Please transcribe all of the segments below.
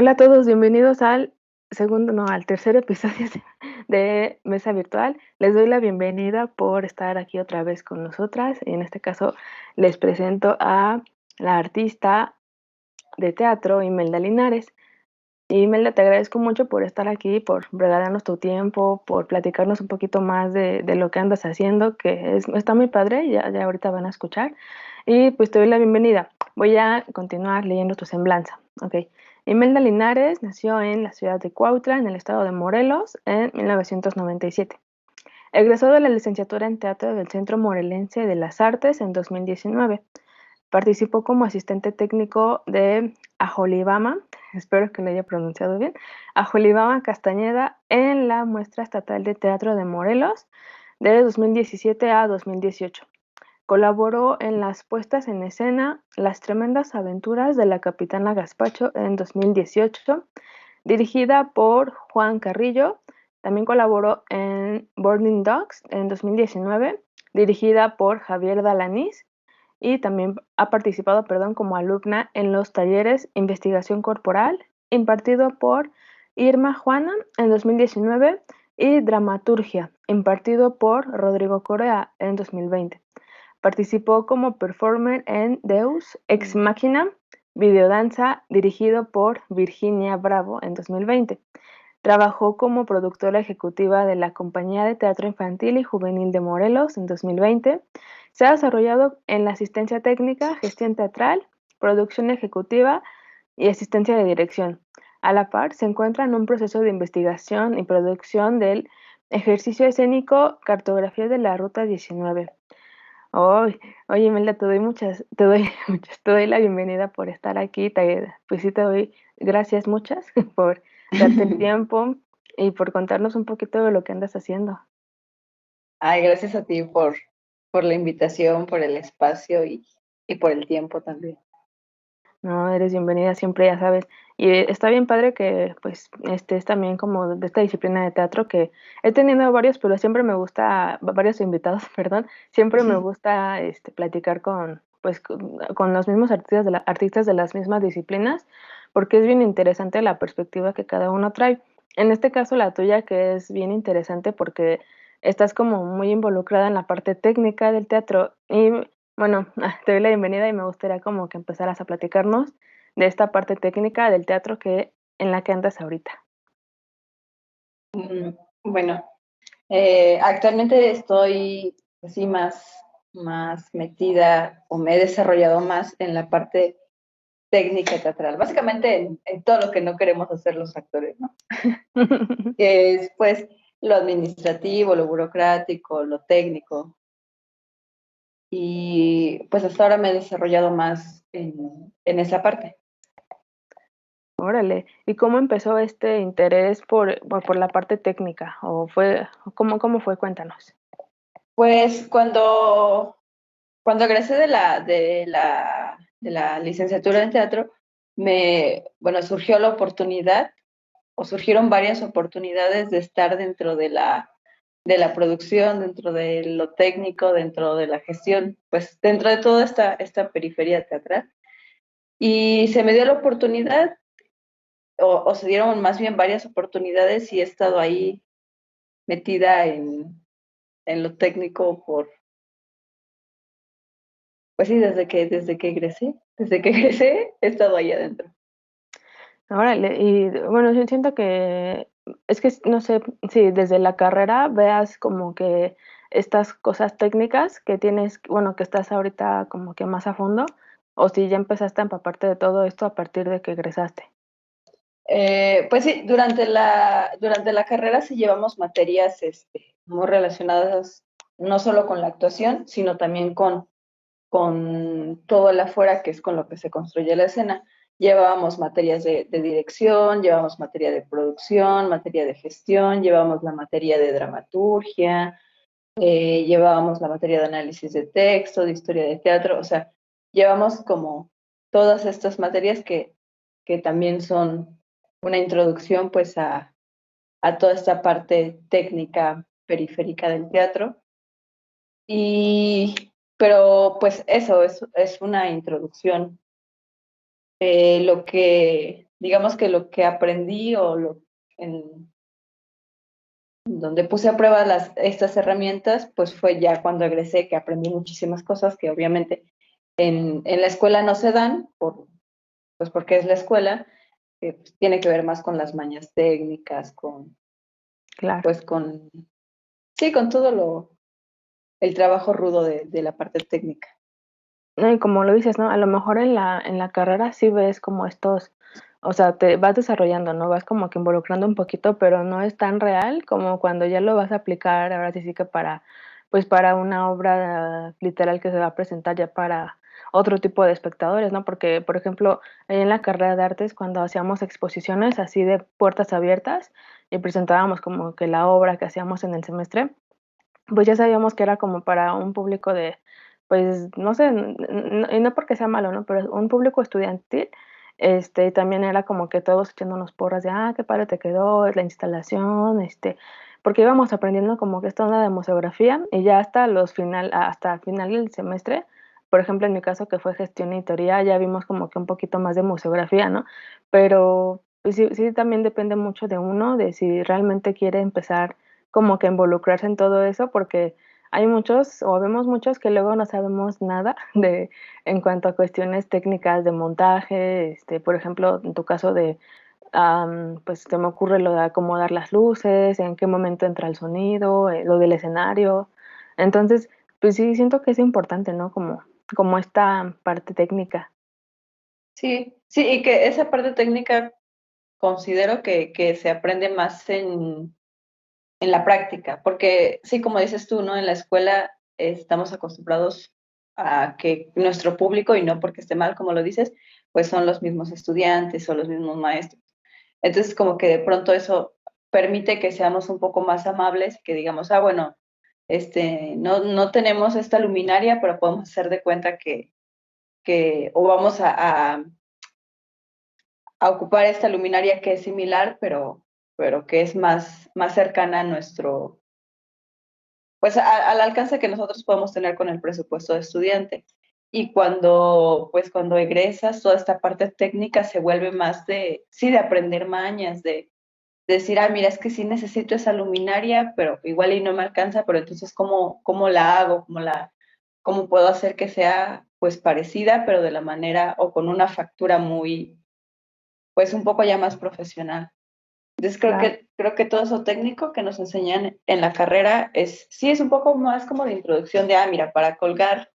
Hola a todos, bienvenidos al segundo, no, al tercer episodio de Mesa Virtual. Les doy la bienvenida por estar aquí otra vez con nosotras. En este caso, les presento a la artista de teatro, Imelda Linares. Imelda, te agradezco mucho por estar aquí, por regalarnos tu tiempo, por platicarnos un poquito más de lo que andas haciendo, está muy padre, ya ahorita van a escuchar. Y pues te doy la bienvenida. Voy a continuar leyendo tu semblanza. Ok. Imelda Linares nació en la ciudad de Cuautla, en el estado de Morelos, en 1997. Egresó de la licenciatura en teatro del Centro Morelense de las Artes en 2019. Participó como asistente técnico de Ajolibama, espero que lo haya pronunciado bien, Ajolibama Castañeda en la Muestra Estatal de Teatro de Morelos de 2017 a 2018. Colaboró en las puestas en escena Las tremendas aventuras de la Capitana Gazpacho en 2018, dirigida por Juan Carrillo. También colaboró en Burning Dogs en 2019, dirigida por Javier Dalanís, y también ha participado, como alumna en los talleres Investigación Corporal, impartido por Irma Juana en 2019, y Dramaturgia, impartido por Rodrigo Corea en 2020. Participó como performer en Deus Ex Machina, videodanza, dirigido por Virginia Bravo en 2020. Trabajó como productora ejecutiva de la Compañía de Teatro Infantil y Juvenil de Morelos en 2020. Se ha desarrollado en la asistencia técnica, gestión teatral, producción ejecutiva y asistencia de dirección. A la par, se encuentra en un proceso de investigación y producción del ejercicio escénico Cartografía de la Ruta 19. Oye, Imelda, te doy la bienvenida por estar aquí. Pues sí, te doy gracias muchas por darte el tiempo y por contarnos un poquito de lo que andas haciendo. Ay, gracias a ti por la invitación, por el espacio y por el tiempo también. No, eres bienvenida siempre, ya sabes. Y está bien padre que pues estés también como de esta disciplina de teatro que he tenido varios, pero siempre me gusta, varios invitados, perdón, siempre me gusta platicar con los mismos artistas de las mismas disciplinas, porque es bien interesante la perspectiva que cada uno trae. En este caso la tuya, que es bien interesante porque estás como muy involucrada en la parte técnica del teatro y bueno, te doy la bienvenida y me gustaría como que empezaras a platicarnos de esta parte técnica del teatro en la que andas ahorita. Bueno, actualmente estoy así más metida o me he desarrollado más en la parte técnica teatral, básicamente en todo lo que no queremos hacer los actores, ¿no? Que es pues lo administrativo, lo burocrático, lo técnico. Y pues hasta ahora me he desarrollado más en esa parte. Órale, ¿y cómo empezó este interés por la parte técnica? ¿Cómo fue? Cuéntanos. Pues cuando egresé de la licenciatura en teatro, surgió la oportunidad, o surgieron varias oportunidades de estar dentro de la producción, dentro de lo técnico, dentro de la gestión, pues dentro de toda esta periferia teatral. Y se me dio la oportunidad, o se dieron más bien varias oportunidades, y he estado ahí metida en lo técnico pues sí, desde que egresé, he estado ahí adentro. Órale, y bueno, yo siento que es que no sé si desde la carrera veas como que estas cosas técnicas que tienes, bueno, que estás ahorita como que más a fondo, o si ya empezaste a empaparte de todo esto a partir de que egresaste. Pues sí, durante la carrera sí llevamos materias muy relacionadas no solo con la actuación, sino también con todo el afuera, que es con lo que se construye la escena. Llevábamos materias de dirección, llevamos materia de producción, materia de gestión, llevamos la materia de dramaturgia, llevábamos la materia de análisis de texto, de historia de teatro, o sea, llevamos como todas estas materias que también son una introducción pues a toda esta parte técnica periférica del teatro. Pero pues eso es una introducción. digamos que lo que aprendí o en donde puse a prueba estas herramientas, pues fue ya cuando egresé que aprendí muchísimas cosas que obviamente en la escuela no se dan, pues porque es la escuela, pues tiene que ver más con las mañas técnicas, Claro. pues sí, con todo el trabajo rudo de la parte técnica. No, y como lo dices, ¿no? A lo mejor en la carrera sí ves como estos, o sea, te vas desarrollando, ¿no? Vas como que involucrando un poquito, pero no es tan real como cuando ya lo vas a aplicar, ahora sí que para, pues para una obra literal que se va a presentar ya para otro tipo de espectadores, ¿no? Porque, por ejemplo, ahí en la carrera de artes, cuando hacíamos exposiciones así de puertas abiertas y presentábamos como que la obra que hacíamos en el semestre, pues ya sabíamos que era como para un público de, pues, no sé, y no porque sea malo, ¿no? Pero un público estudiantil, y también era como que todos echándonos porras de, qué padre te quedó la instalación, porque íbamos aprendiendo como que esta onda de museografía y ya hasta final del semestre, por ejemplo, en mi caso que fue gestión y teoría, ya vimos como que un poquito más de museografía, ¿no? Pero pues sí, sí también depende mucho de uno, de si realmente quiere empezar como que involucrarse en todo eso, porque hay muchos, o vemos muchos que luego no sabemos nada de en cuanto a cuestiones técnicas de montaje, por ejemplo, en tu caso de, pues se me ocurre lo de acomodar las luces, en qué momento entra el sonido, lo del escenario. Entonces, pues sí, siento que es importante, ¿no? Como esta parte técnica. Sí, sí, y que esa parte técnica considero que se aprende más en la práctica, porque sí, como dices tú, ¿no? En la escuela estamos acostumbrados a que nuestro público, y no porque esté mal, como lo dices, pues son los mismos estudiantes o los mismos maestros. Entonces, como que de pronto eso permite que seamos un poco más amables, que digamos, bueno, no tenemos esta luminaria, pero podemos hacer de cuenta o vamos a ocupar esta luminaria que es similar, pero que es más cercana a pues al alcance que nosotros podemos tener con el presupuesto de estudiante. Y cuando egresas, toda esta parte técnica se vuelve más sí, de aprender mañas, de decir, mira, es que sí necesito esa luminaria, pero igual y no me alcanza, pero entonces, ¿cómo la hago? ¿Cómo puedo hacer que sea, pues, parecida, pero de la manera, o con una factura pues, un poco ya más profesional? Entonces Claro. creo que todo eso técnico que nos enseñan en la carrera sí es un poco más como de introducción de, mira, para colgar,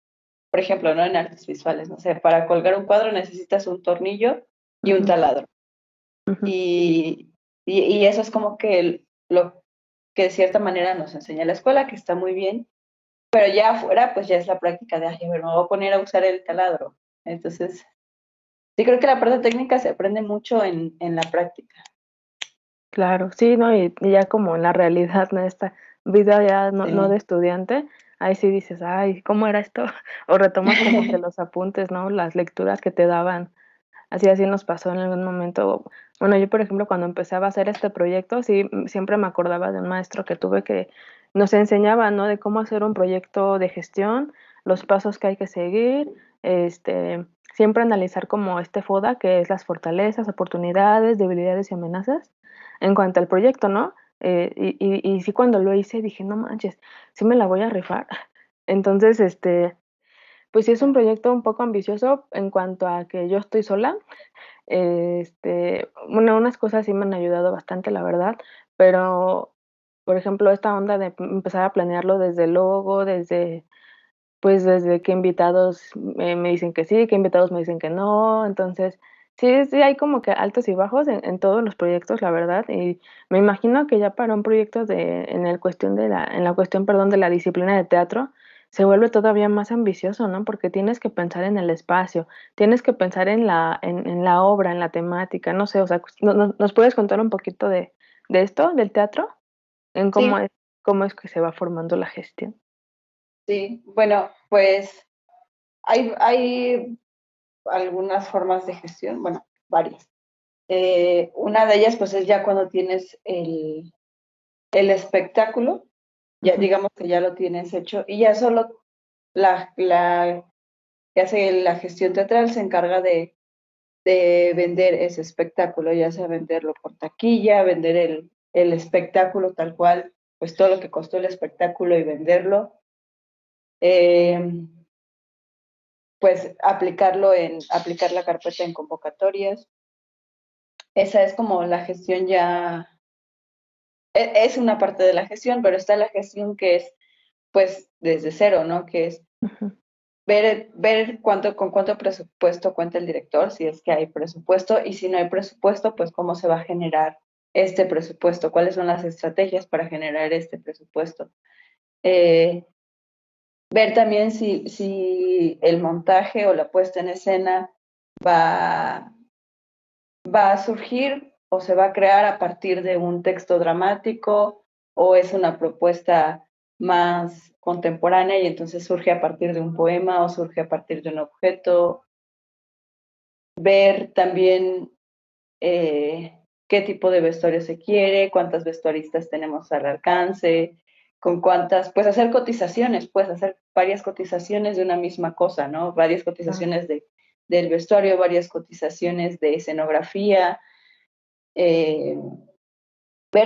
por ejemplo, ¿no? En artes visuales, no sé, para colgar un cuadro necesitas un tornillo y un Ujú, taladro. ujú. Y, y eso es como que lo que de cierta manera nos enseña la escuela, que está muy bien, pero ya afuera, pues ya es la práctica de, a ver, me voy a poner a usar el taladro. Entonces, sí creo que la parte técnica se aprende mucho en la práctica. Claro, sí, ¿no? Y ya como en la realidad, ¿no? Esta vida ya no de Sí. estudiante, ahí sí dices: "Ay, ¿cómo era esto?". O retomas como que los apuntes, ¿no? Las lecturas que te daban. Así nos pasó en algún momento. Bueno, yo, por ejemplo, cuando empezaba a hacer este proyecto, sí, siempre me acordaba de un maestro que tuve que nos enseñaba, ¿no? De cómo hacer un proyecto de gestión, los pasos que hay que seguir, siempre analizar como este FODA, que es las fortalezas, oportunidades, debilidades y amenazas en cuanto al proyecto, ¿no? Y sí, cuando lo hice dije: "No manches, sí me la voy a rifar". Entonces, pues sí es un proyecto un poco ambicioso en cuanto a que yo estoy sola, bueno, unas cosas sí me han ayudado bastante, la verdad, pero, por ejemplo, esta onda de empezar a planearlo desde el logo, pues, desde qué invitados me dicen que sí, qué invitados me dicen que no. Entonces, sí hay como que altos y bajos en todos los proyectos, la verdad, y me imagino que ya para un proyecto en la cuestión, perdón, de la disciplina de teatro, se vuelve todavía más ambicioso, ¿no? Porque tienes que pensar en el espacio, tienes que pensar en la obra, en la temática, no sé, o sea, ¿nos puedes contar un poquito de esto, del teatro? En Sí, cómo es que se va formando la gestión. sí. Bueno, pues hay algunas formas de gestión, bueno, varias. Una de ellas, pues, es ya cuando tienes el espectáculo, ya Ujú, digamos que ya lo tienes hecho, y ya solo la que hace la gestión teatral se encarga de vender ese espectáculo, ya sea venderlo por taquilla, vender el espectáculo tal cual, pues todo lo que costó el espectáculo y venderlo. Pues aplicar la carpeta en convocatorias. Esa es como la gestión ya, es una parte de la gestión, pero está la gestión que es pues desde cero, ¿no? Que es ver con cuánto presupuesto cuenta el director, si es que hay presupuesto, y si no hay presupuesto, pues cómo se va a generar este presupuesto, cuáles son las estrategias para generar este presupuesto. Ver también si el montaje o la puesta en escena va a surgir o se va a crear a partir de un texto dramático o es una propuesta más contemporánea y entonces surge a partir de un poema o surge a partir de un objeto. Ver también qué tipo de vestuario se quiere, cuántas vestuaristas tenemos al alcance, con cuántas, pues hacer cotizaciones, pues hacer varias cotizaciones de una misma cosa, ¿no? Varias cotizaciones del vestuario, varias cotizaciones de escenografía, ver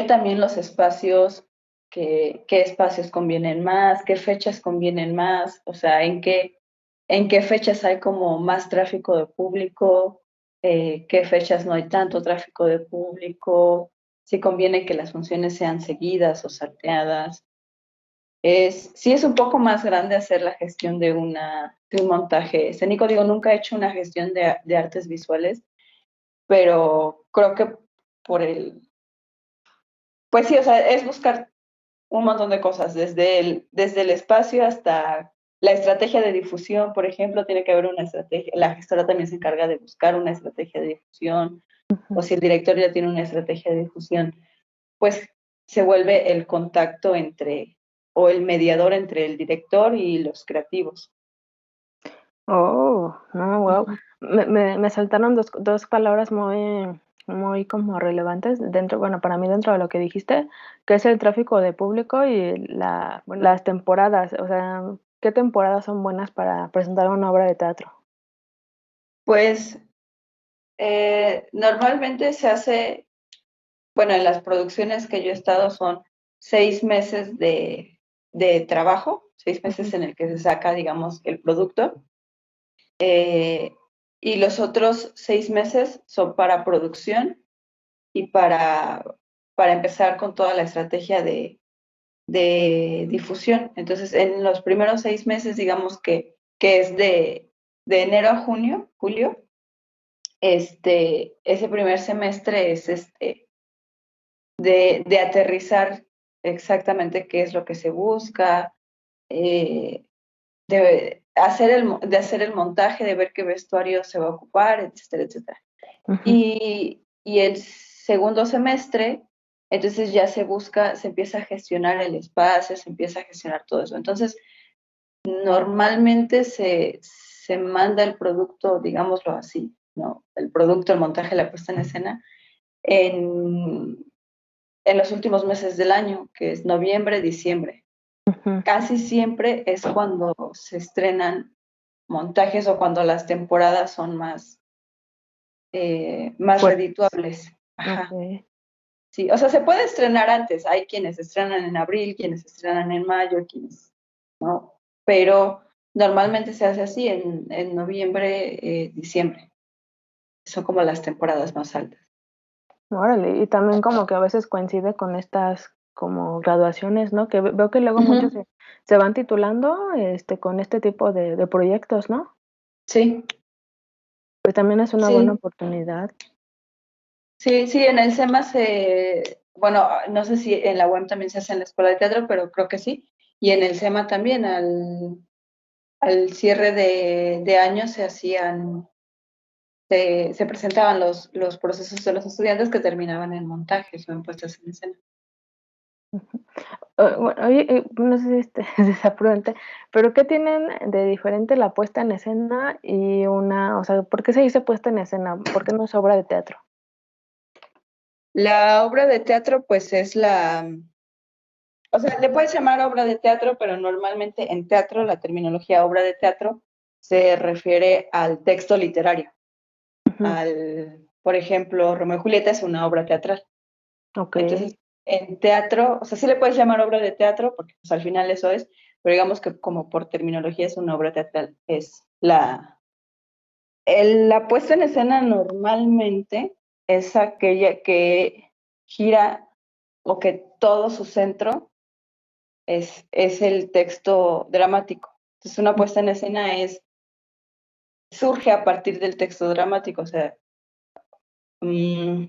también los espacios, qué espacios convienen más, qué fechas convienen más, o sea, en qué fechas hay como más tráfico de público, qué fechas no hay tanto tráfico de público, si conviene que las funciones sean seguidas o salteadas. Sí es un poco más grande hacer la gestión de un montaje escénico. Digo, nunca he hecho una gestión de artes visuales, pero creo que por pues sí, o sea, es buscar un montón de cosas, desde el espacio hasta la estrategia de difusión, por ejemplo, tiene que haber una estrategia, la gestora también se encarga de buscar una estrategia de difusión, o si el director ya tiene una estrategia de difusión, pues se vuelve el contacto o el mediador entre el director y los creativos. Oh, no, wow. Me saltaron dos palabras muy como relevantes dentro, bueno, para mí dentro de lo que dijiste, que es el tráfico de público y las temporadas. O sea, ¿qué temporadas son buenas para presentar una obra de teatro? Pues normalmente se hace, bueno, en las producciones que yo he estado son 6 meses de trabajo, 6 meses en el que se saca, digamos, el producto. Y los otros 6 meses son para producción y para empezar con toda la estrategia de difusión. Entonces, en los primeros 6 meses, digamos que es de enero a julio, ese primer semestre es de aterrizar exactamente qué es lo que se busca, eh, de hacer el montaje, de ver qué vestuario se va a ocupar, etcétera, etcétera. Y el segundo semestre, entonces ya se empieza a gestionar el espacio, se empieza a gestionar todo eso. Entonces, normalmente se manda el producto, digámoslo así, ¿no? El producto, el montaje, la puesta en escena, en los últimos meses del año, que es noviembre, diciembre. Casi siempre es cuando se estrenan montajes o cuando las temporadas son más Pues, redituables. Ajá. okay. Sí, o sea, se puede estrenar antes. Hay quienes estrenan en abril, quienes estrenan en mayo, quienes, ¿no? Pero normalmente se hace así en noviembre, diciembre. Son como las temporadas más altas. Órale, y también como que a veces coincide con estas como graduaciones, ¿no? Que veo que luego muchos Uh-huh. se van titulando, con este tipo de proyectos, ¿no? Sí, Pues también es una buena sí, oportunidad. sí, sí, en el SEMA bueno, no sé si en la UEM también se hace en la escuela de teatro, pero creo que sí. Y en el SEMA también, al cierre de año se presentaban los procesos de los estudiantes que terminaban en montajes o en puestas en escena. Bueno, oye, no sé si si sea prudente, pero ¿qué tienen de diferente la puesta en escena y o sea, ¿por qué se dice puesta en escena? ¿Por qué no es obra de teatro? La obra de teatro, pues o sea, le puedes llamar obra de teatro, pero normalmente en teatro la terminología obra de teatro se refiere al texto literario. por ejemplo, Romeo y Julieta es una obra teatral. Ok. Entonces, en teatro, o sea, sí le puedes llamar obra de teatro, porque pues, al final eso es, pero digamos que como por terminología es una obra teatral. Es la puesta en escena normalmente es aquella que gira o que todo su centro es el texto dramático. Entonces, una puesta en escena surge a partir del texto dramático, o sea, Romeo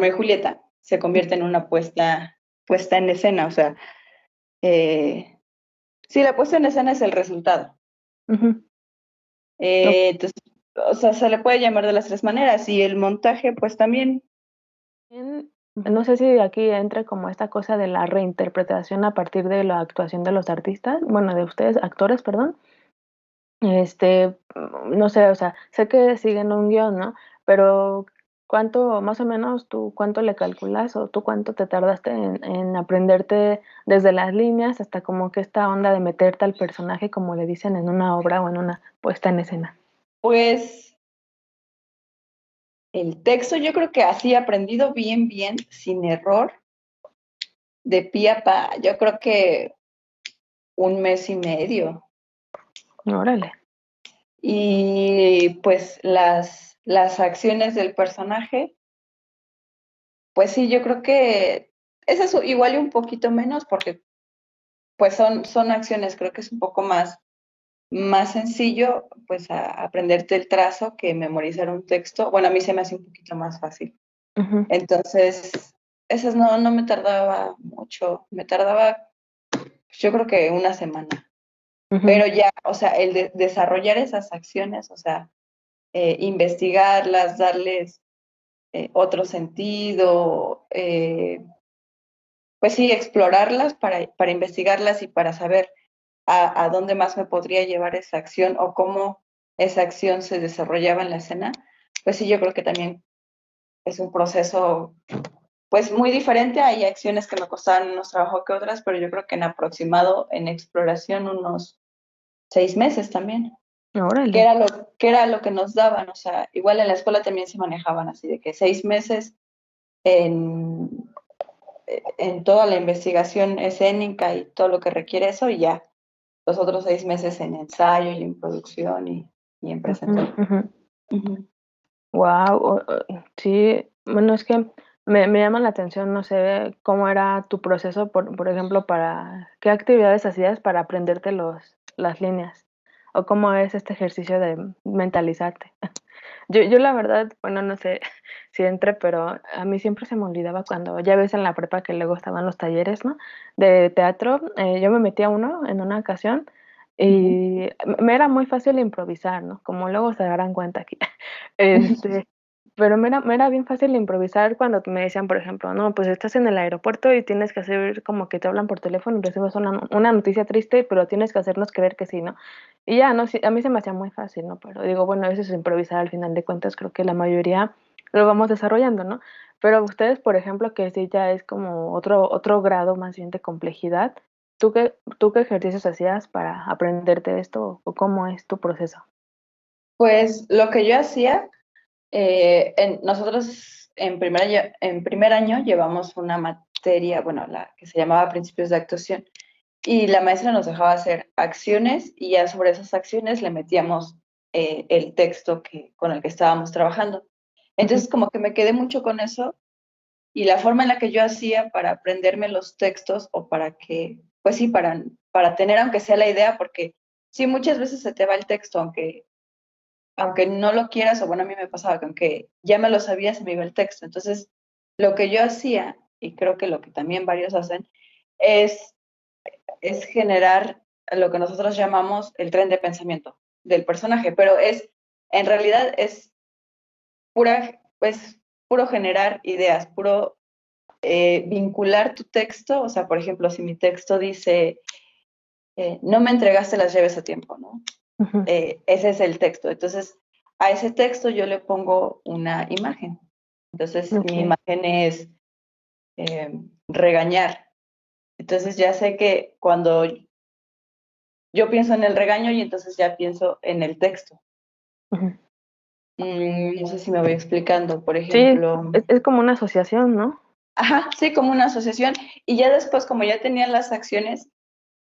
y Julieta se convierte en una puesta en escena, o sea, sí, la puesta en escena es el resultado. Ujú. Entonces, o sea, se le puede llamar de las tres maneras y el montaje, pues también. No sé si aquí entre como esta cosa de la reinterpretación a partir de la actuación de los artistas, bueno, de ustedes, actores, perdón. No sé, o sea, sé que siguen un guión, ¿no? Pero ¿cuánto, más o menos, tú cuánto le calculas o tú cuánto te tardaste en aprenderte desde las líneas hasta como que esta onda de meterte al personaje, como le dicen en una obra o en una puesta en escena? Pues el texto yo creo que así aprendido bien, bien, sin error, de pie a pa, yo creo que un mes y medio. Órale. Y pues las acciones del personaje, pues sí, yo creo que es eso, igual y un poquito menos, porque pues son acciones, creo que es un poco más sencillo, pues aprenderte el trazo que memorizar un texto. Bueno, a mí se me hace un poquito más fácil. Ujú, Entonces, esas no me tardaba mucho, me tardaba pues, yo creo que una semana. ujú, Pero ya, o sea, el de desarrollar esas acciones, o sea, investigarlas, darles otro sentido, pues sí, explorarlas para investigarlas y para saber a dónde más me podría llevar esa acción o cómo esa acción se desarrollaba en la escena, pues sí, yo creo que también es un proceso pues muy diferente. Hay acciones que me costaban menos trabajo que otras, pero yo creo que en aproximado, en exploración, unos 6 meses también, órale. que era lo que nos daban. O sea, igual en la escuela también se manejaban así, de que 6 meses en, en toda la investigación escénica y todo lo que requiere eso, y ya los otros 6 meses en ensayo y en producción y en Ujú, presentación. ujú. Ujú. Guau, sí, bueno, es que me llama la atención, no sé, cómo era tu proceso, por ejemplo, para ¿qué actividades hacías para aprenderte las líneas? O cómo es este ejercicio de mentalizarte. Yo la verdad, bueno, no sé si entre, pero a mí siempre se me olvidaba cuando ya ves en la prepa que luego estaban los talleres, ¿no? De teatro, yo me metí a uno en una ocasión Ujú. y me era muy fácil improvisar, ¿no? Como luego se darán cuenta aquí. Este, pero me era bien fácil improvisar cuando me decían, por ejemplo, no, pues estás en el aeropuerto y tienes que hacer como que te hablan por teléfono y recibes una noticia triste, pero tienes que hacernos creer que sí, ¿no? Y ya, no, sí, a mí se me hacía muy fácil, ¿no? Pero digo, bueno, a veces improvisar al final de cuentas, creo que la mayoría lo vamos desarrollando, ¿no? Pero ustedes, por ejemplo, que sí ya es como otro grado más bien de complejidad, ¿tú qué ejercicios hacías para aprenderte esto o cómo es tu proceso? Pues lo que yo hacía, nosotros en primer año llevamos una materia, bueno, la que se llamaba Principios de Actuación, y la maestra nos dejaba hacer acciones y ya sobre esas acciones le metíamos el texto con el que estábamos trabajando. Ujú, Entonces como que me quedé mucho con eso y la forma en la que yo hacía para aprenderme los textos o para que, pues sí, para tener aunque sea la idea, porque sí, muchas veces se te va el texto, aunque no lo quieras, o bueno, a mí me pasaba que aunque ya me lo sabía, se me iba el texto. Entonces, lo que yo hacía, y creo que lo que también varios hacen, es, es generar lo que nosotros llamamos el tren de pensamiento del personaje, pero en realidad es puro generar ideas, puro vincular tu texto. O sea, por ejemplo, si mi texto dice, no me entregaste las llaves a tiempo, ¿no? ujú, Ese es el texto. Entonces, a ese texto yo le pongo una imagen. Entonces, mi okey. imagen es regañar. Entonces, ya sé que cuando yo pienso en el regaño y entonces ya pienso en el texto. Ujú. No sé si me voy explicando, por Sí, ejemplo, es como una asociación, ¿no? ajá, sí, como una asociación. Y ya después, como ya tenía las acciones,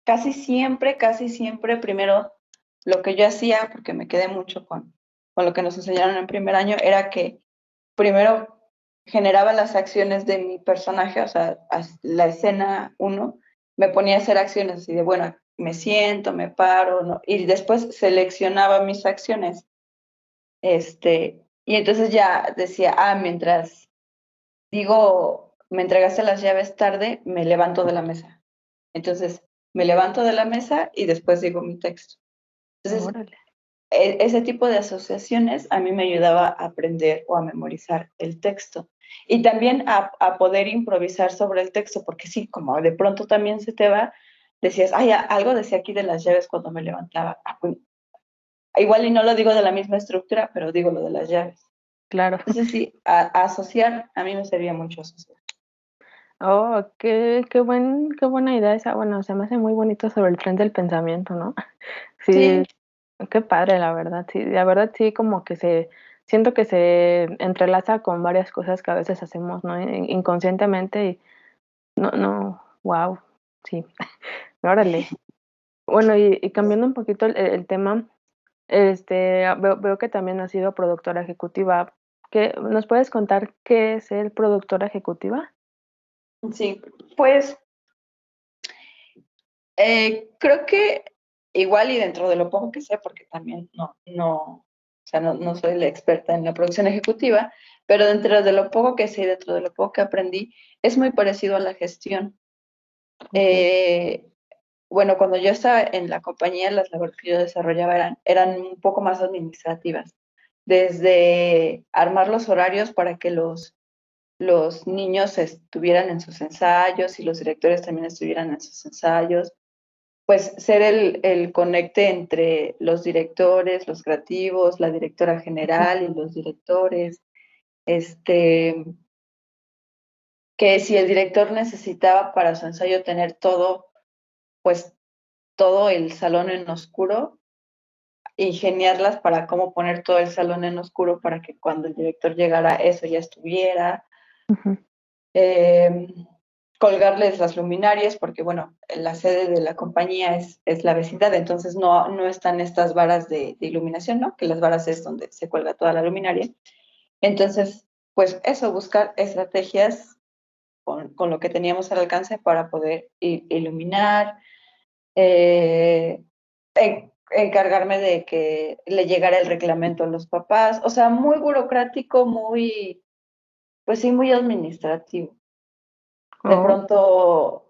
casi siempre, primero lo que yo hacía, porque me quedé mucho con lo que nos enseñaron en primer año, era que primero generaba las acciones de mi personaje, o sea, la escena uno, me ponía a hacer acciones así de, bueno, me siento, me paro, ¿no? Y después seleccionaba mis acciones, y entonces ya decía, mientras digo, me entregaste las llaves tarde, me levanto de la mesa. Entonces, me levanto de la mesa y después digo mi texto. Entonces, Órale. ese tipo de asociaciones a mí me ayudaba a aprender o a memorizar el texto. Y también a poder improvisar sobre el texto, porque sí, como de pronto también se te va, decías, ay, algo decía aquí de las llaves cuando me levantaba. Pues, igual y no lo digo de la misma estructura, pero digo lo de las llaves. Claro. Entonces sí, a asociar, a mí me servía mucho asociar. Oh, qué buena idea esa. Bueno, se me hace muy bonito sobre el tren del pensamiento, ¿no? Sí, Sí, qué padre, la verdad. Sí, la verdad sí, como que siento que se entrelaza con varias cosas que a veces hacemos, ¿no? Inconscientemente y no, wow, sí, órale. Bueno, y cambiando un poquito el tema, veo que también has sido productora ejecutiva. ¿Nos puedes contar qué es ser productora ejecutiva? sí. Pues creo que igual y dentro de lo poco que sé, porque también o sea, no soy la experta en la producción ejecutiva, pero dentro de lo poco que sé y dentro de lo poco que aprendí, es muy parecido a la gestión. Okey. Eh, bueno, cuando yo estaba en la compañía, las labores que yo desarrollaba eran un poco más administrativas, desde armar los horarios para que los niños estuvieran en sus ensayos y los directores también estuvieran en sus ensayos, pues ser el conecte entre los directores, los creativos, la directora Ujú. general y los directores, este, que si el director necesitaba para su ensayo tener todo, pues todo el salón en oscuro, ingeniarlas para cómo poner todo el salón en oscuro para que cuando el director llegara eso ya estuviera. Ujú. Eh, colgarles las luminarias, porque bueno, la sede de la compañía es la vecindad, entonces no están estas varas de iluminación, ¿no? Que las varas es donde se cuelga toda la luminaria. Entonces, pues eso, buscar estrategias con lo que teníamos al alcance para poder iluminar, eh, encargarme de que le llegara el reglamento a los papás, o sea, muy burocrático, pues sí, muy administrativo. De Oh, pronto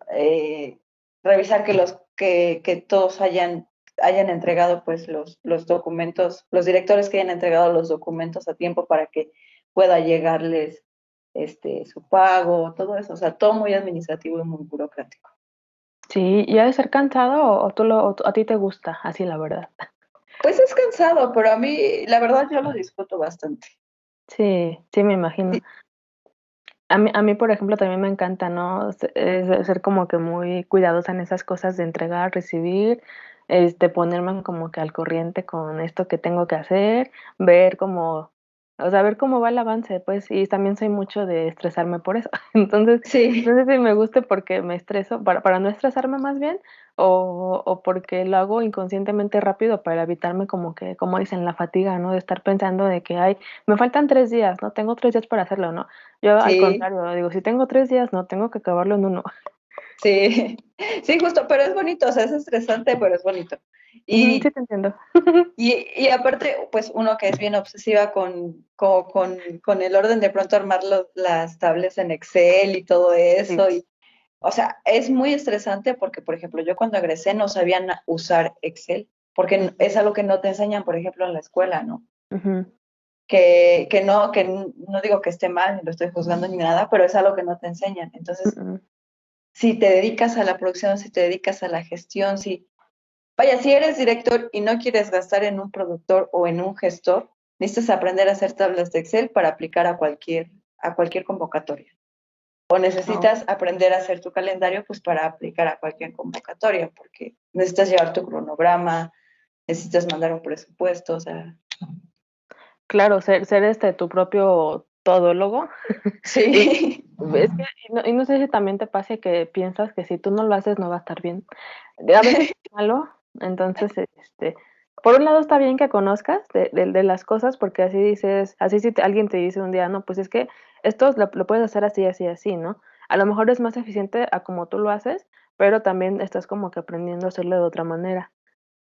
revisar que todos hayan entregado pues los documentos, los directores que hayan entregado los documentos a tiempo para que pueda llegarles su pago, todo eso, o sea, todo muy administrativo y muy burocrático. sí, ¿y ha de ser cansado o a ti te gusta? Así la verdad. Pues es cansado, pero a mí, la verdad, yo lo disfruto bastante. Sí, sí, me imagino. Sí, A mí, por ejemplo, también me encanta, ¿no? Ser como que muy cuidadosa en esas cosas de entregar, recibir, ponerme como que al corriente con esto que tengo que hacer, ver cómo, o sea, ver cómo va el avance, pues, y también soy mucho de estresarme por eso. Entonces, sí, no sé si me guste porque me estreso, para no estresarme más bien, o porque lo hago inconscientemente rápido para evitarme como que, como dicen, la fatiga, ¿no? De estar pensando de que, ay, me faltan 3 días, ¿no? Tengo 3 días para hacerlo, ¿no? Yo al sí, contrario, digo, si tengo 3 días, no, tengo que acabarlo en uno. sí, sí, justo, pero es bonito, o sea, es estresante, pero es bonito. Ujú, sí Y te entiendo. Y aparte, pues uno que es bien obsesiva con el orden, de pronto armar las tablas en Excel y todo Sí. eso. Y, o sea, es muy estresante porque, por ejemplo, yo cuando egresé no sabía usar Excel, porque Ujú, es algo que no te enseñan, por ejemplo, en la escuela, ¿no? ujú, Que no digo que esté mal, ni lo estoy juzgando ni nada, pero es algo que no te enseñan. Entonces, mm, si te dedicas a la producción, si te dedicas a la gestión, vaya, si eres director y no quieres gastar en un productor o en un gestor, necesitas aprender a hacer tablas de Excel para aplicar a cualquier convocatoria. O oh, necesitas aprender a hacer tu calendario pues para aplicar a cualquier convocatoria, porque necesitas llevar tu cronograma, necesitas mandar un presupuesto, o sea. Claro, ser tu propio todólogo. Y Sí, es que no sé si también te pase que piensas que si tú no lo haces no va a estar bien. A veces es malo, entonces, por un lado está bien que conozcas de las cosas, porque así dices, así si alguien te dice un día, no, pues es que esto lo puedes hacer así, así, así, ¿no? A lo mejor es más eficiente a como tú lo haces, pero también estás como que aprendiendo a hacerlo de otra manera.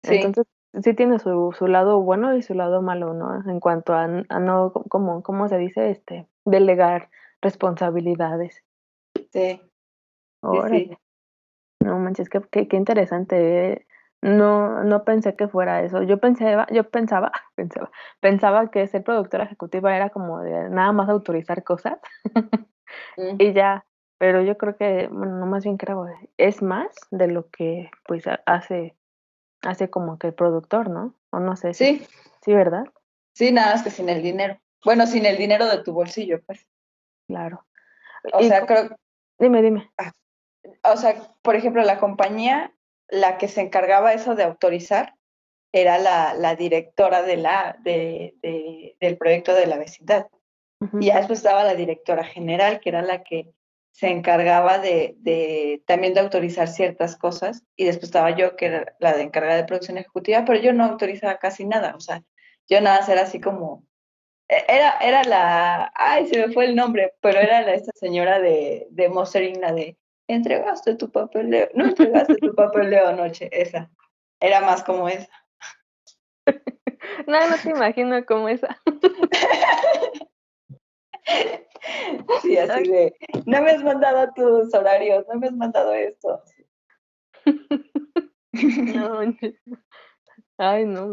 sí, Entonces, sí tiene su lado bueno y su lado malo, ¿no? En cuanto a no, como ¿cómo se dice? Delegar responsabilidades. sí, sí, sí. Órale, no manches, qué interesante, no pensé que fuera eso. Yo pensaba pensaba que ser productora ejecutiva era como de nada más autorizar cosas Mm, y ya, pero yo creo que, bueno, no, más bien creo, es más de lo que, pues, hace como que el productor, ¿no? O no sé si sí, sí, ¿verdad? sí, nada más que sin el dinero. Bueno, sin el dinero de tu bolsillo, pues. Claro. O Y sea, co creo, dime. ah, o sea, por ejemplo, la compañía, la que se encargaba eso de autorizar, era la directora del proyecto de la vecindad. Y Ujú. ya después estaba la directora general, que era la que se encargaba también de autorizar ciertas cosas. Y después estaba yo, que era la de encargada de producción ejecutiva, pero yo no autorizaba casi nada. O sea, yo nada más era así como, era ay, se me fue el nombre, pero era esta señora de Mostering, la de, entregaste tu papeleo, no entregaste tu papeleo anoche, esa. Era más como esa. No te imagino como esa. Sí, así Ay, de, no me has mandado tus horarios, no me has mandado esto. no manches. Ay, no,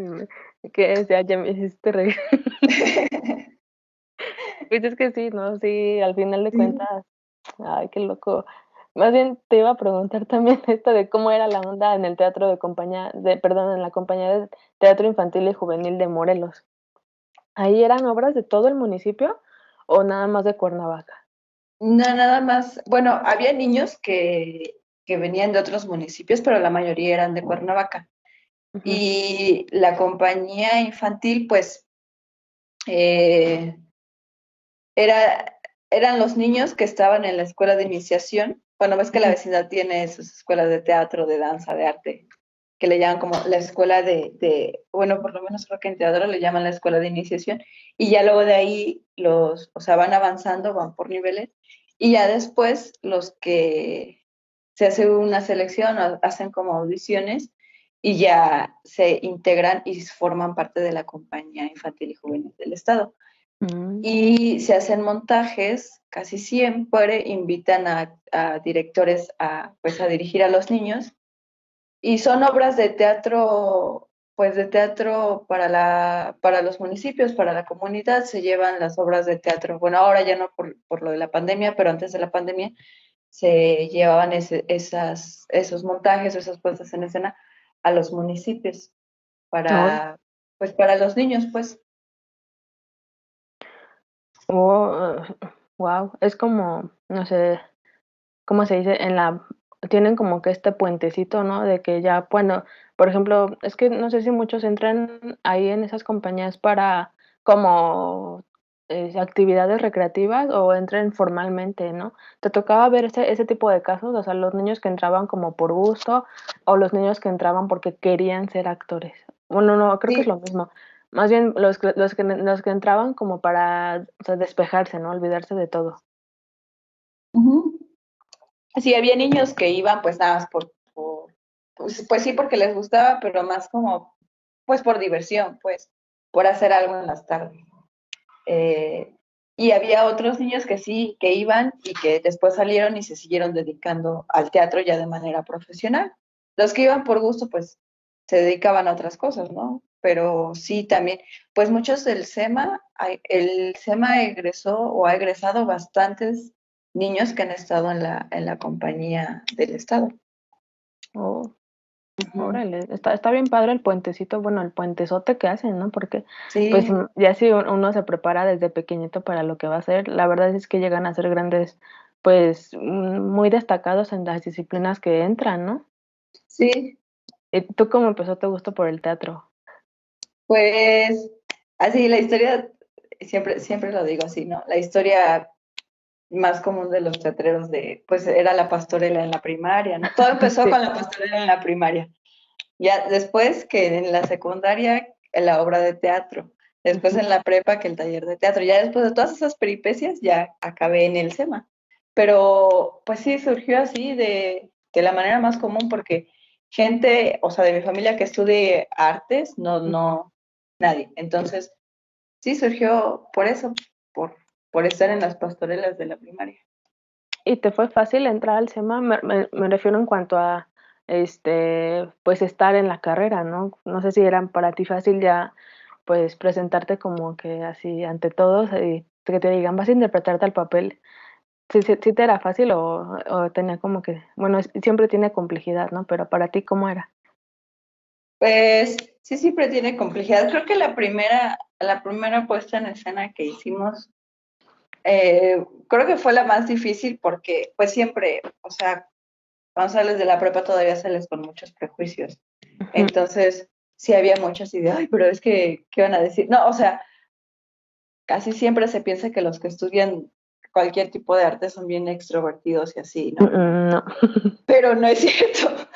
que ya me hiciste reír. Pues es que sí, ¿no? Sí, al final de Sí. cuentas, ay, qué loco. Más bien te iba a preguntar también esto de cómo era la onda en el teatro de compañía perdón, en la compañía de teatro infantil y juvenil de Morelos. ¿Ahí eran obras de todo el municipio o nada más de Cuernavaca? No, nada más, bueno, había niños que venían de otros municipios, pero la mayoría eran de Cuernavaca. Ujú, Y la compañía infantil, pues, eh, era, eran los niños que estaban en la escuela de iniciación. Bueno, ves que la ujú. vecindad tiene sus escuelas de teatro, de danza, de arte, que le llaman como la escuela bueno, por lo menos creo que en teatro le llaman la escuela de iniciación, y ya luego de ahí o sea, van avanzando, van por niveles, y ya después los que se hace una selección, hacen como audiciones, y ya se integran y forman parte de la compañía infantil y juvenil del Estado. Mm, Y se hacen montajes, casi siempre invitan a directores pues, a dirigir a los niños, y son obras de teatro, pues de teatro para los municipios, para la comunidad, se llevan las obras de teatro. Bueno, ahora ya no por lo de la pandemia, pero antes de la pandemia se llevaban esos montajes o esas puestas en escena a los municipios oh, pues para los niños, pues. oh, guau, es como, no sé, ¿cómo se dice? Tienen como que este puentecito, ¿no? De que ya, bueno, por ejemplo, es que no sé si muchos entran ahí en esas compañías para como actividades recreativas o entren formalmente, ¿no? ¿Te tocaba ver ese tipo de casos? O sea, los niños que entraban como por gusto o los niños que entraban porque querían ser actores. Bueno, no, creo que es Sí, lo mismo. Más bien los que entraban como para, o sea, despejarse, ¿no? Olvidarse de todo. uh-huh. Sí, había niños que iban pues nada más pues sí porque les gustaba, pero más como pues por diversión, pues por hacer algo en las tardes. Eh, y había otros niños que sí, que iban y que después salieron y se siguieron dedicando al teatro ya de manera profesional. Los que iban por gusto pues se dedicaban a otras cosas, ¿no? Pero sí también, pues muchos del SEMA, el SEMA egresó o ha egresado bastantes niños que han estado en la compañía del Estado. Oh. Ujú. Órale, está bien padre el puentecito, bueno, el puentezote que hacen, ¿no? Porque, pues, Sí, ya si uno se prepara desde pequeñito para lo que va a hacer, la verdad es que llegan a ser grandes, pues, muy destacados en las disciplinas que entran, ¿no? sí, ¿Y tú cómo empezó tu gusto por el teatro? pues así la historia. siempre lo digo así, ¿no? La historia más común de los teatreros pues era la pastorela en la primaria, ¿no? Todo empezó Sí. con la pastorela en la primaria. Ya después que en la secundaria, la obra de teatro. Después Ujú. en la prepa, que el taller de teatro. Ya después de todas esas peripecias, ya acabé en el SEMA. Pero, pues sí, surgió así de la manera más común, porque gente, o sea, de mi familia que estudie artes, no, nadie. Entonces, sí, surgió por eso, por, por estar en las pastorelas de la primaria. ¿Y te fue fácil entrar al SEMA? Me refiero en cuanto a, pues, estar en la carrera, ¿no? No sé si era para ti fácil ya, pues, presentarte como que así ante todos y que te digan: "Vas a interpretar tal papel". ¿Sí te era fácil o tenía como que, bueno, siempre tiene complejidad, ¿no? Pero para ti, ¿cómo era? Pues sí, siempre tiene complejidad. Creo que la primera puesta en escena que hicimos, creo que fue la más difícil porque pues siempre, o sea, cuando sales de la prepa todavía sales con muchos prejuicios. Ujú. Entonces, sí había muchas ideas, ay, pero es que, ¿qué van a decir? No, o sea, casi siempre se piensa que los que estudian cualquier tipo de arte son bien extrovertidos y así, ¿no? No, Pero no es cierto. no.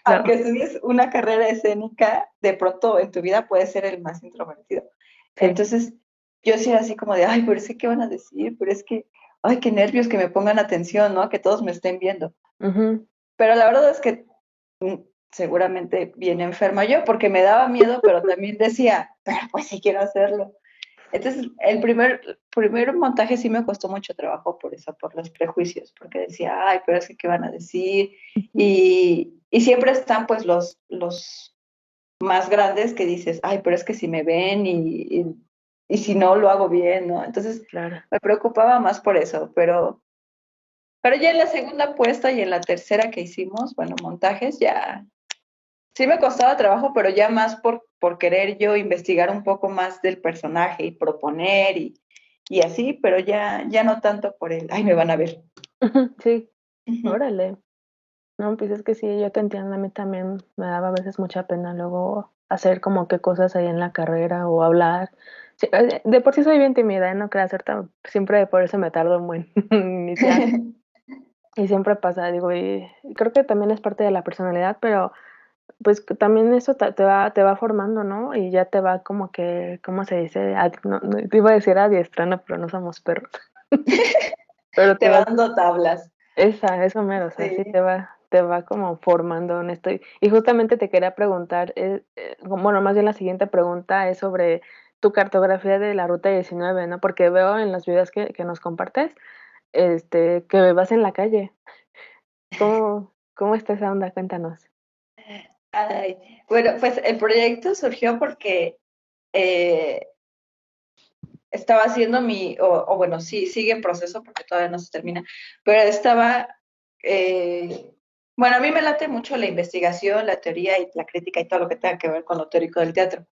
Aunque estudies una carrera escénica, de pronto en tu vida puedes ser el más introvertido. Sí. Entonces, yo sí era así como de, ay, pero es que, ¿qué van a decir? Pero es que, ay, qué nervios que me pongan atención, ¿no? Que todos me estén viendo. Ujú. Pero la verdad es que seguramente bien enferma yo, porque me daba miedo, pero también decía, pero pues sí quiero hacerlo. Entonces, el primer montaje sí me costó mucho trabajo por eso, por los prejuicios, porque decía, ay, pero es que, ¿qué van a decir? Ujú. Y siempre están pues los más grandes que dices, ay, pero es que si me ven y si no lo hago bien, ¿no? Entonces, Claro. me preocupaba más por eso, pero ya en la segunda puesta y en la tercera que hicimos, bueno, montajes, ya sí me costaba trabajo, pero ya más por querer yo investigar un poco más del personaje y proponer y así, pero ya no tanto por el, ay, me van a ver. Ujú. Sí, Ujú. órale. No, pues es que sí, yo te entiendo, a mí también me daba a veces mucha pena luego hacer como que cosas ahí en la carrera o hablar. Sí, de por sí soy bien tímida, no creas, ahorita siempre por eso me tardo un buen en iniciar. Y siempre pasa, digo, y creo que también es parte de la personalidad, pero pues que también eso te va formando, ¿no? Y ya te va como que, ¿cómo se dice? No, te iba a decir adiestrando, pero no somos perros. Pero Te te va va dando tablas. eso mero, o sea, sí Sí. te va como formando en esto. Y justamente te quería preguntar, bueno, más bien la siguiente pregunta es sobre tu cartografía de la ruta 19, ¿no? Porque veo en los videos que nos compartes, que vas en la calle. ¿Cómo está esa onda? Cuéntanos. Ay, bueno, pues el proyecto surgió porque eh, estaba haciendo o bueno, sí, sigue en proceso porque todavía no se termina, pero eh, bueno, a mí me late mucho la investigación, la teoría y la crítica y todo lo que tenga que ver con lo teórico del teatro.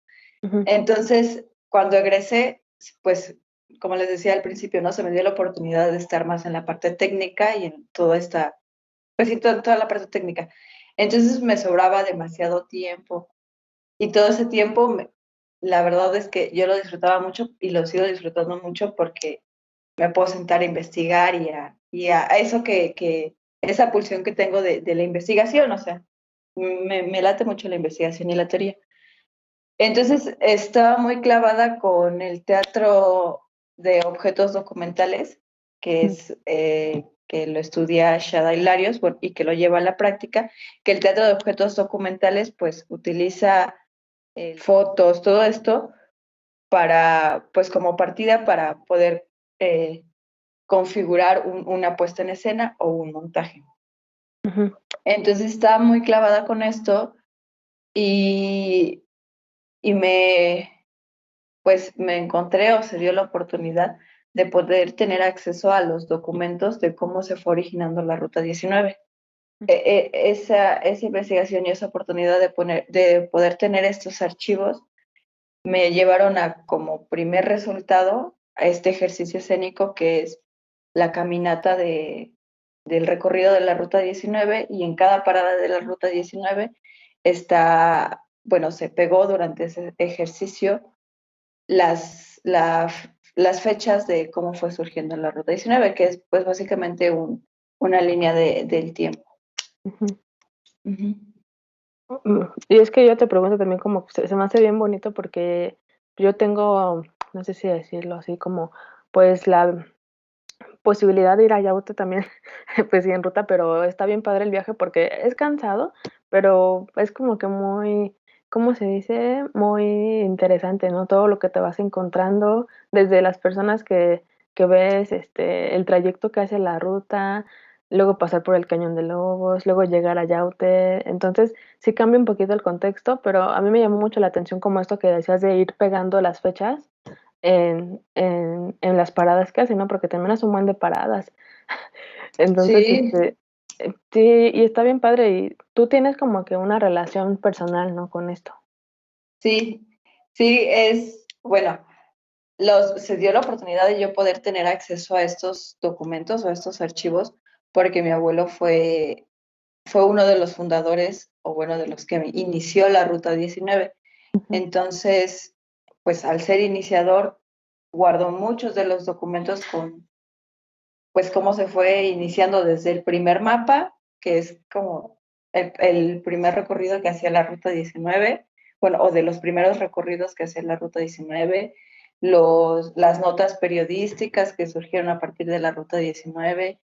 Ujú, Entonces, cuando egresé, pues, como les decía al principio, ¿no? Se me dio la oportunidad de estar más en la parte técnica y en toda esta, pues sí, toda la parte técnica. Entonces me sobraba demasiado tiempo y todo ese tiempo, la verdad es que yo lo disfrutaba mucho y lo sigo disfrutando mucho porque me puedo sentar a investigar y a eso esa pulsión que tengo de la investigación, o sea, me late mucho la investigación y la teoría. Entonces estaba muy clavada con el teatro de objetos documentales, que ujú, es que lo estudia Shada Hilarios, bueno, y que lo lleva a la práctica, que el teatro de objetos documentales pues utiliza fotos, todo esto para, pues como partida para poder eh, configurar una puesta en escena o un montaje. ujú, Entonces estaba muy clavada con esto y, y pues me encontré o se dio la oportunidad de poder tener acceso a los documentos de cómo se fue originando la Ruta 19. Esa investigación y esa oportunidad de poder tener estos archivos me llevaron a como primer resultado a este ejercicio escénico que es la caminata del recorrido de la Ruta 19 y en cada parada de la Ruta 19 bueno, se pegó durante ese ejercicio las, la, las fechas de cómo fue surgiendo la Ruta 19, que es pues básicamente una línea del tiempo. Ujú. Uh-huh. Y es que yo te pregunto también como se me hace bien bonito porque yo tengo, no sé si decirlo así, como pues la posibilidad de ir a Yaute también, pues sí, en ruta, pero está bien padre el viaje porque es cansado, pero es como que muy, ¿cómo se dice? Muy interesante, ¿no? Todo lo que te vas encontrando, desde las personas que ves, el trayecto que hace la ruta, luego pasar por el Cañón de Lobos, luego llegar a Yaute. Entonces, sí cambia un poquito el contexto, pero a mí me llamó mucho la atención como esto que decías de ir pegando las fechas en las paradas que hacen, ¿no? Porque también hace un buen de paradas. Entonces, Sí, sí, y está bien padre, y tú tienes como que una relación personal, ¿no? Con esto. sí, sí, bueno, se dio la oportunidad de yo poder tener acceso a estos documentos o a estos archivos porque mi abuelo fue uno de los fundadores, o bueno, de los que inició la Ruta 19. Ujú, Entonces, pues al ser iniciador, guardó muchos de los documentos pues cómo se fue iniciando desde el primer mapa, que es como el primer recorrido que hacía la Ruta 19, bueno, o de los primeros recorridos que hacía la Ruta 19, las notas periodísticas que surgieron a partir de la Ruta 19.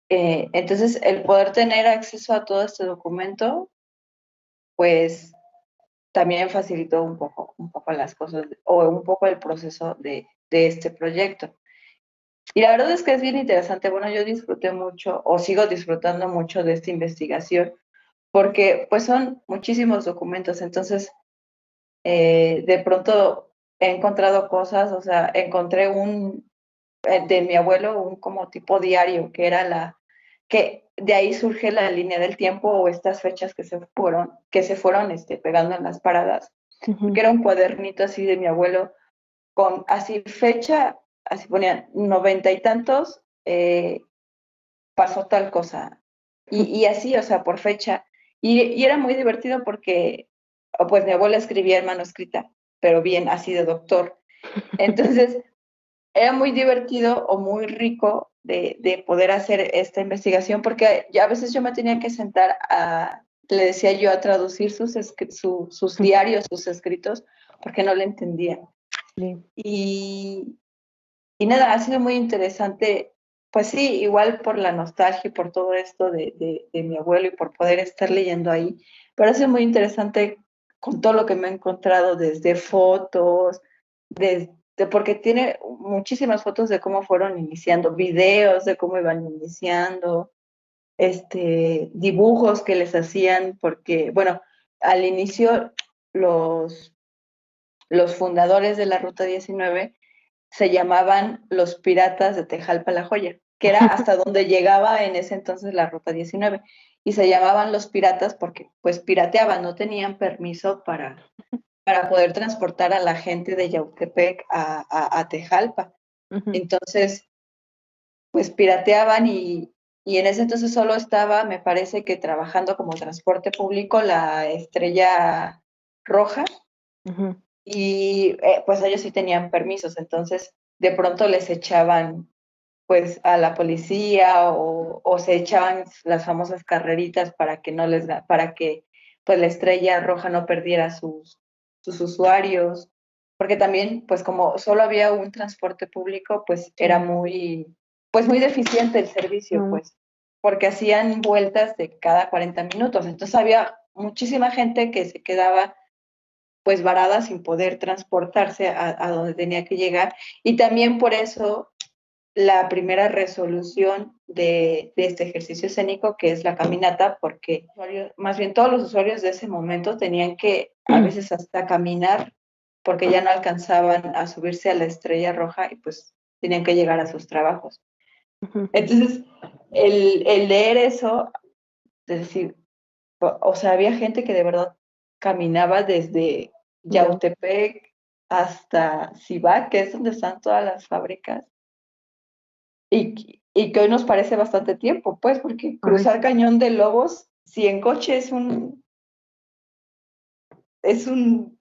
Entonces, el poder tener acceso a todo este documento, pues también facilitó un poco las cosas o un poco el proceso de este proyecto. Y la verdad es que es bien interesante. Bueno, yo disfruté mucho o sigo disfrutando mucho de esta investigación porque pues son muchísimos documentos. Entonces, de pronto he encontrado cosas, o sea, encontré de mi abuelo, un como tipo diario, que era que de ahí surge la línea del tiempo o estas fechas que se fueron pegando en las paradas, ujú. porque era un cuadernito así de mi abuelo, con así fecha, así ponían 90 y tantos, pasó tal cosa, y así, o sea, por fecha, y era muy divertido porque, pues mi abuela escribía en manuscrita, pero bien, así de doctor, entonces era muy divertido o muy rico de poder hacer esta investigación porque ya a veces yo me tenía que sentar le decía yo, a traducir sus diarios, sus escritos, porque no le entendía. Sí. Y, y nada, ha sido muy interesante, pues sí, igual por la nostalgia y por todo esto de mi abuelo y por poder estar leyendo ahí, pero ha sido muy interesante con todo lo que me he encontrado, desde fotos, porque tiene muchísimas fotos de cómo fueron iniciando, videos de cómo iban iniciando, dibujos que les hacían, porque, bueno, al inicio los, los fundadores de la Ruta 19 se llamaban los Piratas de Tejalpa La Joya, que era hasta donde llegaba en ese entonces la Ruta 19. Y se llamaban los piratas porque pues pirateaban, no tenían permiso para poder transportar a la gente de Yautepec a Tejalpa. Ujú. Entonces, pues pirateaban y en ese entonces solo estaba, me parece que trabajando como transporte público, la Estrella Roja, Ujú. y pues ellos sí tenían permisos, entonces de pronto les echaban pues a la policía o se echaban las famosas carreritas para que no para que pues la Estrella Roja no perdiera sus usuarios, porque también pues como solo había un transporte público, pues era Sí. pues muy deficiente el servicio, No. pues, porque hacían vueltas de cada 40 minutos, entonces había muchísima gente que se quedaba pues varada sin poder transportarse a donde tenía que llegar, y también por eso la primera resolución de este ejercicio escénico, que es la caminata, porque más bien todos los usuarios de ese momento tenían que a veces hasta caminar porque ya no alcanzaban a subirse a la Estrella Roja y pues tenían que llegar a sus trabajos. Ujú. Entonces, el leer eso, es decir, o sea, había gente que de verdad caminaba desde Ya. Yautepec hasta Cibac, que es donde están todas las fábricas, y que hoy nos parece bastante tiempo, pues, porque Ay, cruzar sí. Cañón de Lobos, si en coche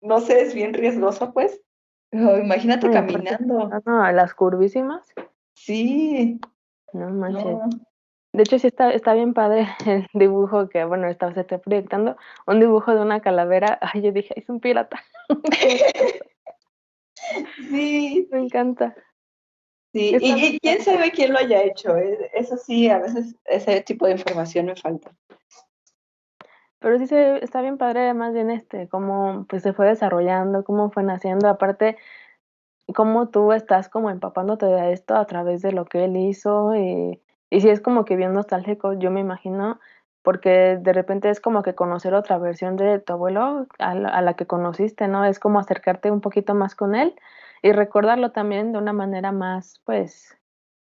no sé, es bien riesgoso, pues, Oh, imagínate No, y aparte, caminando. no, las curvísimas, Sí, no manches. no. De hecho, sí está bien padre el dibujo que, bueno, se está proyectando, un dibujo de una calavera. Ay, yo dije, es un pirata. Me encanta, Sí, me encanta. sí. Está Y quién sabe quién lo haya hecho. Eso sí, a veces ese tipo de información me falta. Pero sí está bien padre, más bien, cómo, pues, se fue desarrollando, cómo fue naciendo. Aparte, cómo tú estás como empapándote de esto a través de lo que él hizo, y sí es como que bien nostálgico, yo me imagino, porque de repente es como que conocer otra versión de tu abuelo a la que conociste, ¿no? Es como acercarte un poquito más con él y recordarlo también de una manera más, pues,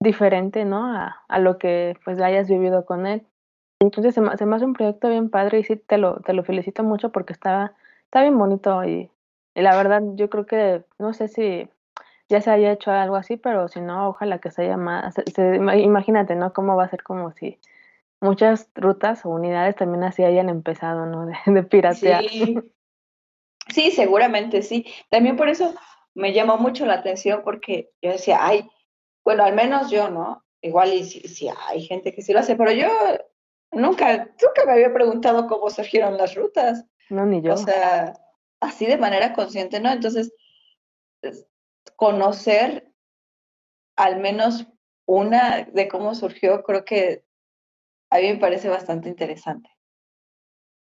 diferente, ¿no? A lo que, pues, hayas vivido con él. Entonces se me hace un proyecto bien padre y sí te lo felicito mucho porque está bien bonito y la verdad yo creo que no sé si ya se haya hecho algo así, pero si no, ojalá que se haya más imagínate, ¿no? Cómo va a ser como si muchas rutas o unidades también así hayan empezado, ¿no? De piratear. Sí, sí, seguramente sí. También por eso me llamó mucho la atención porque yo decía, ay, bueno, al menos yo, ¿no? Igual y si hay gente que sí lo hace, pero yo nunca me había preguntado cómo surgieron las rutas. No, ni O yo. sea, así de manera consciente, ¿no? Entonces, es- conocer al menos una de cómo surgió, creo que a mí me parece bastante interesante.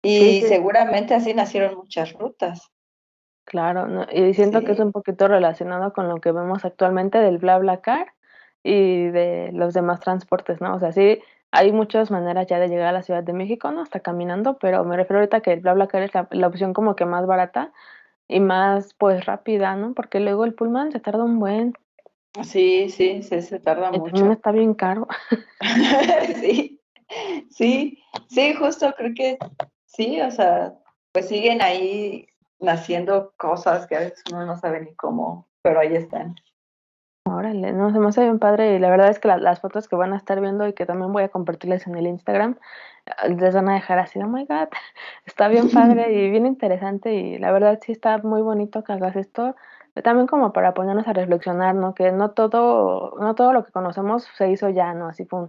Sí, Y sí, seguramente así nacieron muchas rutas. claro, no, y siento que es Sí, un poquito relacionado con lo que vemos actualmente del BlaBlaCar y de los demás transportes, ¿no? O sea, sí, hay muchas maneras ya de llegar a la Ciudad de México, ¿no? Hasta caminando, pero me refiero ahorita que el BlaBlaCar es la opción como que más barata y más, pues, rápida, ¿no? Porque luego el Pullman se tarda un buen sí, sí, se tarda y también mucho. está bien caro. Sí, sí, sí, justo creo que sí, o sea, pues siguen ahí naciendo cosas que a veces uno no sabe ni cómo, pero ahí están. Órale, no, se me hace bien padre y la verdad es que las fotos que van a estar viendo y que también voy a compartirles en el Instagram, les van a dejar así, oh my God, está bien padre y bien interesante y la verdad sí está muy bonito que hagas esto, también como para ponernos a reflexionar, ¿no? Que no todo lo que conocemos se hizo ya, ¿no? Así fue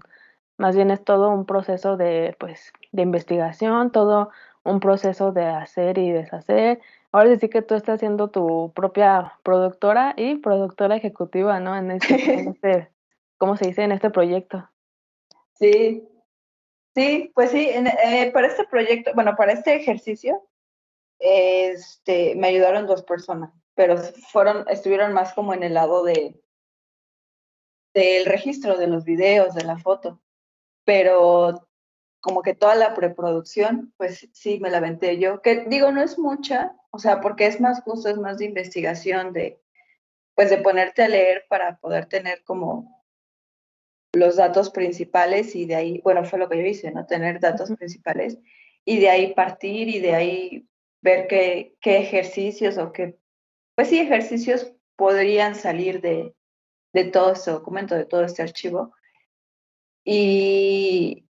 más bien es todo un proceso de, pues, de investigación, todo un proceso de hacer y deshacer. Ahora sí que tú estás siendo tu propia productora y productora ejecutiva, ¿no? ¿Cómo se dice? En este proyecto. Sí, sí, pues sí, para este proyecto, bueno, para este ejercicio, me ayudaron dos personas, pero estuvieron más como en el lado del registro de los videos, de la foto, pero como que toda la preproducción, pues sí, me la aventé yo, que digo, no es mucha, o sea, porque es más justo, es más de investigación, pues de ponerte a leer para poder tener como los datos principales y de ahí, bueno, fue lo que yo hice, ¿no? Tener datos Ujú. principales y de ahí partir y de ahí ver qué ejercicios o qué, pues sí, ejercicios podrían salir de todo este documento, de todo este archivo. Y,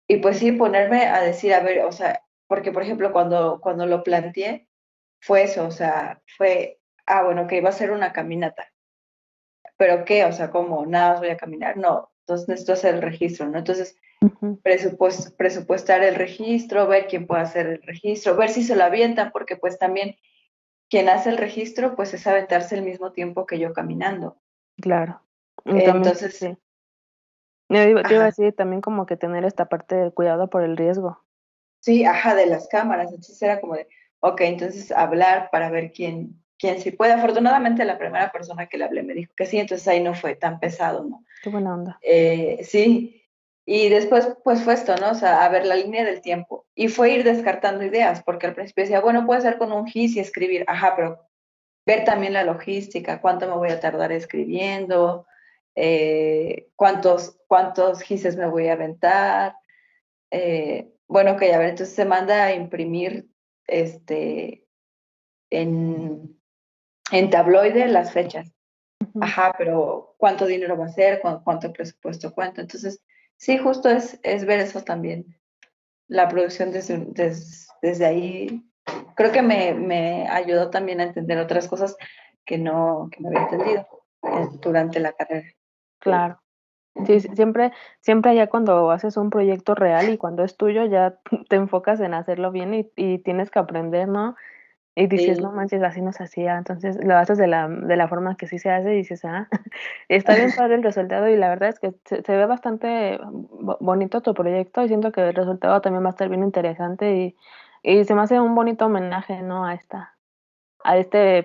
y pues sí, ponerme a decir, a ver, o sea, porque por ejemplo, cuando lo planteé, fue eso, o sea, bueno, que iba a ser una caminata, pero ¿qué? O sea, ¿cómo? Nada más voy a caminar, no, entonces necesito hacer el registro, ¿no? Entonces, Ujú. presupuestar el registro, ver quién puede hacer el registro, ver si se lo avientan, porque pues también quien hace el registro, pues es aventarse el mismo tiempo que yo caminando. Claro. Y también, Entonces, sí. Te iba a ajá, decir también como que tener esta parte del cuidado por el riesgo. sí, ajá, de las cámaras. Entonces era como de, ok, entonces hablar para ver quién sí puede. Afortunadamente la primera persona que le hablé me dijo que sí, entonces ahí no fue tan pesado, ¿no? Qué buena onda. Sí, y después pues fue esto, ¿no? O sea, a ver la línea del tiempo. Y fue ir descartando ideas, porque al principio decía, bueno, puede ser con un GIS y escribir, ajá, pero ver también la logística, cuánto me voy a tardar escribiendo, cuántos GISes me voy a aventar. Bueno, ok, a ver, entonces se manda a imprimir este, en, en tabloide las fechas. Ujú. Ajá, pero ¿cuánto dinero va a ser? ¿Cuánto presupuesto cuánto? Entonces, sí, justo es ver eso también, la producción desde ahí. Creo que me ayudó también a entender otras cosas, que no había entendido durante la carrera. Claro. Sí, siempre ya cuando haces un proyecto real y cuando es tuyo, ya te enfocas en hacerlo bien y tienes que aprender, ¿no? Y dices: Sí, "No manches, así no se hacía". Entonces, lo haces de la forma que sí se hace y dices: "Ah". Está bien padre el resultado y la verdad es que se ve bastante bonito tu proyecto y siento que el resultado también va a estar bien interesante y se me hace un bonito homenaje, ¿no?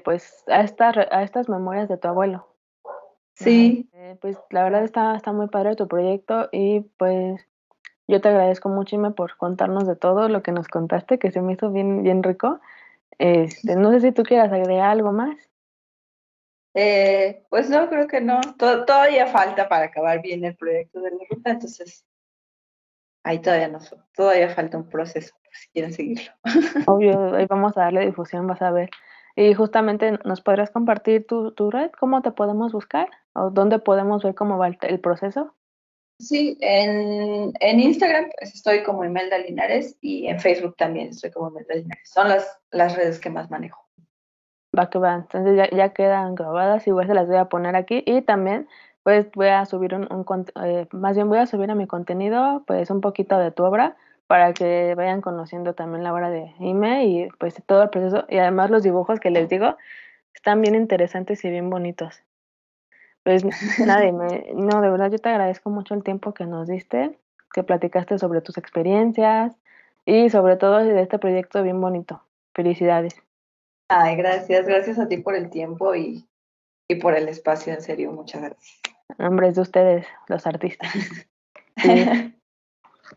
Pues, a estas memorias de tu abuelo. sí. Pues, la verdad está muy padre tu proyecto y, pues, yo te agradezco mucho, Ime, por contarnos de todo lo que nos contaste, que se me hizo bien bien rico. No sé si tú quieras agregar algo más. Pues no, creo que no. Todavía falta para acabar bien el proyecto de la ruta, entonces ahí todavía falta un proceso, si quieren seguirlo. Obvio, ahí vamos a darle difusión, vas a ver. Y justamente, ¿nos podrías compartir tu red? ¿Cómo te podemos buscar? ¿O dónde podemos ver cómo va el proceso? Sí, en Instagram pues, estoy como Imelda Linares y en Facebook también estoy como Imelda Linares. Son las redes que más manejo. Va que va. Entonces ya quedan grabadas, igual se las voy a poner aquí y también, pues, voy a subir más bien voy a subir a mi contenido, pues, un poquito de tu obra para que vayan conociendo también la obra de Ime y, pues, todo el proceso y además los dibujos que les digo están bien interesantes y bien bonitos. Pues nada, no, de verdad yo te agradezco mucho el tiempo que nos diste, que platicaste sobre tus experiencias y sobre todo de este proyecto bien bonito. Felicidades. Ay, gracias a ti por el tiempo y por el espacio, en serio, muchas gracias. Nombres de ustedes, los artistas. Sí.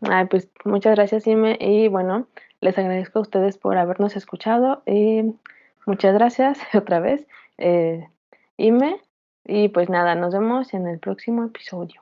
Ay, pues muchas gracias, Ime, y bueno, les agradezco a ustedes por habernos escuchado y muchas gracias otra vez, Ime, y pues nada, nos vemos en el próximo episodio.